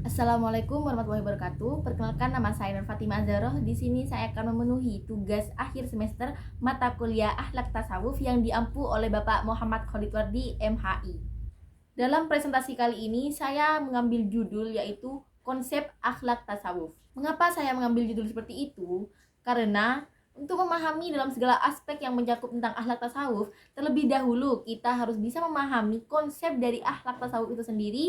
Assalamualaikum warahmatullahi wabarakatuh. Perkenalkan, nama saya Nur Fatimah Azharoh. Di sini saya akan memenuhi tugas akhir semester mata kuliah Akhlak Tasawuf yang diampu oleh Bapak Muhammad Khalid Wardi, MHI. Dalam presentasi kali ini saya mengambil judul yaitu konsep akhlak tasawuf. Mengapa saya mengambil judul seperti itu? Karena untuk memahami dalam segala aspek yang mencakup tentang akhlak tasawuf, terlebih dahulu kita harus bisa memahami konsep dari akhlak tasawuf itu sendiri.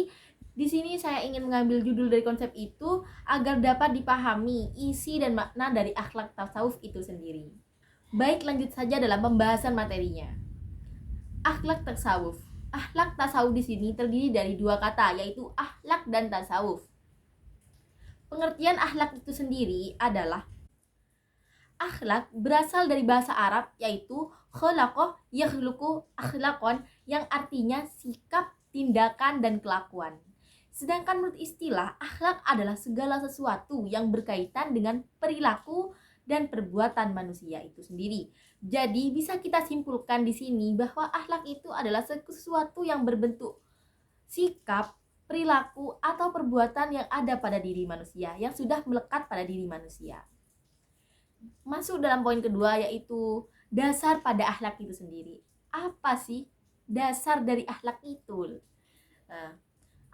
Di sini saya ingin mengambil judul dari konsep itu agar dapat dipahami isi dan makna dari akhlak tasawuf itu sendiri. Baik, lanjut saja dalam pembahasan materinya. Akhlak tasawuf. Akhlak tasawuf di sini terdiri dari dua kata, yaitu akhlak dan tasawuf. Pengertian akhlak itu sendiri adalah akhlak berasal dari bahasa Arab, yaitu khalaqa yakhluqu akhlaqan, yang artinya sikap, tindakan, dan kelakuan. Sedangkan menurut istilah, akhlak adalah segala sesuatu yang berkaitan dengan perilaku dan perbuatan manusia itu sendiri. Jadi bisa kita simpulkan di sini bahwa akhlak itu adalah sesuatu yang berbentuk sikap, perilaku, atau perbuatan yang ada pada diri manusia, yang sudah melekat pada diri manusia. Masuk dalam poin kedua, yaitu dasar pada akhlak itu sendiri. Apa sih dasar dari akhlak itu? Nah,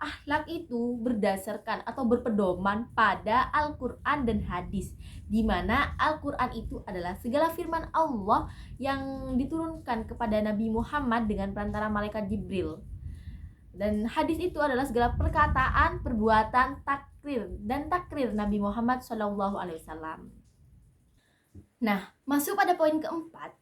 akhlak itu berdasarkan atau berpedoman pada Al-Quran dan hadis, di mana Al-Quran itu adalah segala firman Allah yang diturunkan kepada Nabi Muhammad dengan perantara malaikat Jibril. Dan hadis itu adalah segala perkataan, perbuatan, takrir Nabi Muhammad SAW. Nah, masuk pada poin keempat,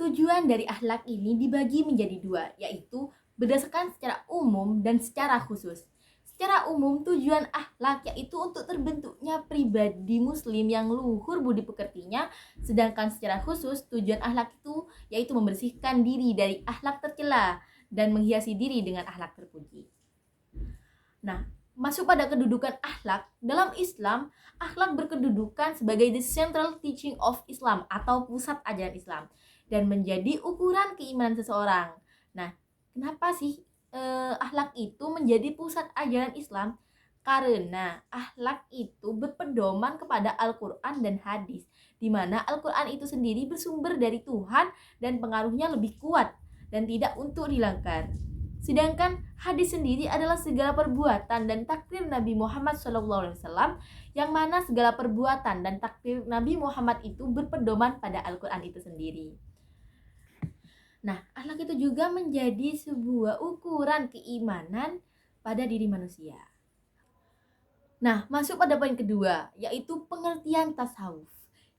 tujuan dari akhlak ini dibagi menjadi dua, yaitu berdasarkan secara umum dan secara khusus. Secara umum, tujuan akhlak yaitu untuk terbentuknya pribadi muslim yang luhur budi pekertinya, sedangkan secara khusus tujuan akhlak itu yaitu membersihkan diri dari akhlak tercela dan menghiasi diri dengan akhlak terpuji. Nah, masuk pada kedudukan akhlak. Dalam Islam, akhlak berkedudukan sebagai the central teaching of Islam atau pusat ajaran Islam dan menjadi ukuran keimanan seseorang. Nah, kenapa sih akhlak itu menjadi pusat ajaran Islam? Karena akhlak itu berpedoman kepada Al-Quran dan hadis, di mana Al-Quran itu sendiri bersumber dari Tuhan dan pengaruhnya lebih kuat dan tidak untuk dilanggar. Sedangkan hadis sendiri adalah segala perbuatan dan takrir Nabi Muhammad SAW, yang mana segala perbuatan dan takrir Nabi Muhammad itu berpedoman pada Al-Quran itu sendiri. Nah, akhlak itu juga menjadi sebuah ukuran keimanan pada diri manusia. Nah, masuk pada poin kedua, yaitu pengertian tasawuf.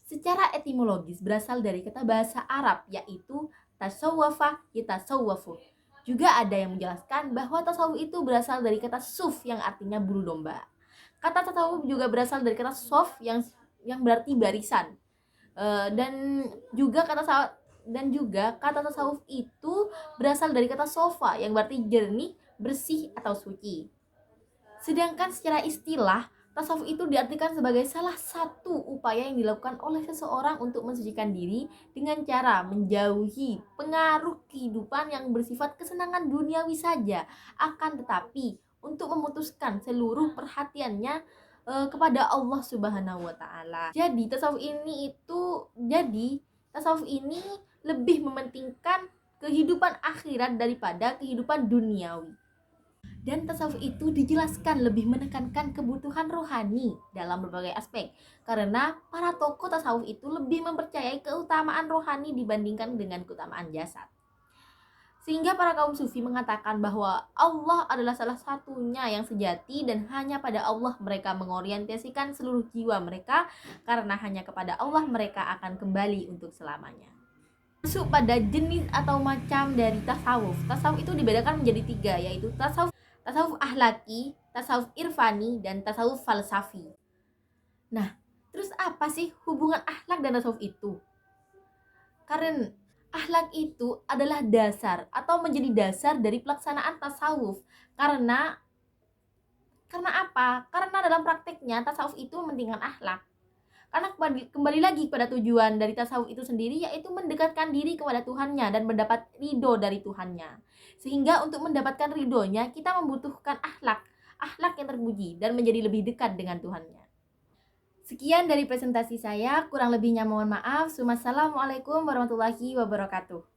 Secara etimologis berasal dari kata bahasa Arab, yaitu tasawwafa yatasawwafu. Juga ada yang menjelaskan bahwa tasawuf itu berasal dari kata suf yang artinya bulu domba. Kata tasawuf juga berasal dari kata sof yang berarti barisan. Dan juga kata tasawuf itu berasal dari kata sofa yang berarti jernih, bersih, atau suci. Sedangkan secara istilah, tasawuf itu diartikan sebagai salah satu upaya yang dilakukan oleh seseorang untuk mensucikan diri dengan cara menjauhi pengaruh kehidupan yang bersifat kesenangan duniawi saja, akan tetapi untuk memutuskan seluruh perhatiannya kepada Allah Subhanahu wa taala. Jadi tasawuf ini lebih mementingkan kehidupan akhirat daripada kehidupan duniawi. Dan tasawuf itu dijelaskan lebih menekankan kebutuhan rohani dalam berbagai aspek, karena para tokoh tasawuf itu lebih mempercayai keutamaan rohani dibandingkan dengan keutamaan jasad. Sehingga para kaum sufi mengatakan bahwa Allah adalah salah satunya yang sejati dan hanya pada Allah mereka mengorientasikan seluruh jiwa mereka, karena hanya kepada Allah mereka akan kembali untuk selamanya. Masuk pada jenis atau macam dari tasawuf. Tasawuf itu dibedakan menjadi tiga, yaitu tasawuf akhlaki, tasawuf irfani, dan tasawuf falsafi. Nah, terus apa sih hubungan akhlak dan tasawuf itu? Karena akhlak itu adalah dasar atau menjadi dasar dari pelaksanaan tasawuf. Karena apa? Karena dalam prakteknya tasawuf itu mementingkan akhlak. Karena kembali lagi pada tujuan dari tasawuf itu sendiri, yaitu mendekatkan diri kepada Tuhannya dan mendapat ridho dari Tuhannya. Sehingga untuk mendapatkan ridhonya kita membutuhkan akhlak. akhlak yang terpuji dan menjadi lebih dekat dengan Tuhannya. Sekian dari presentasi saya, kurang lebihnya mohon maaf. Wassalamualaikum warahmatullahi wabarakatuh.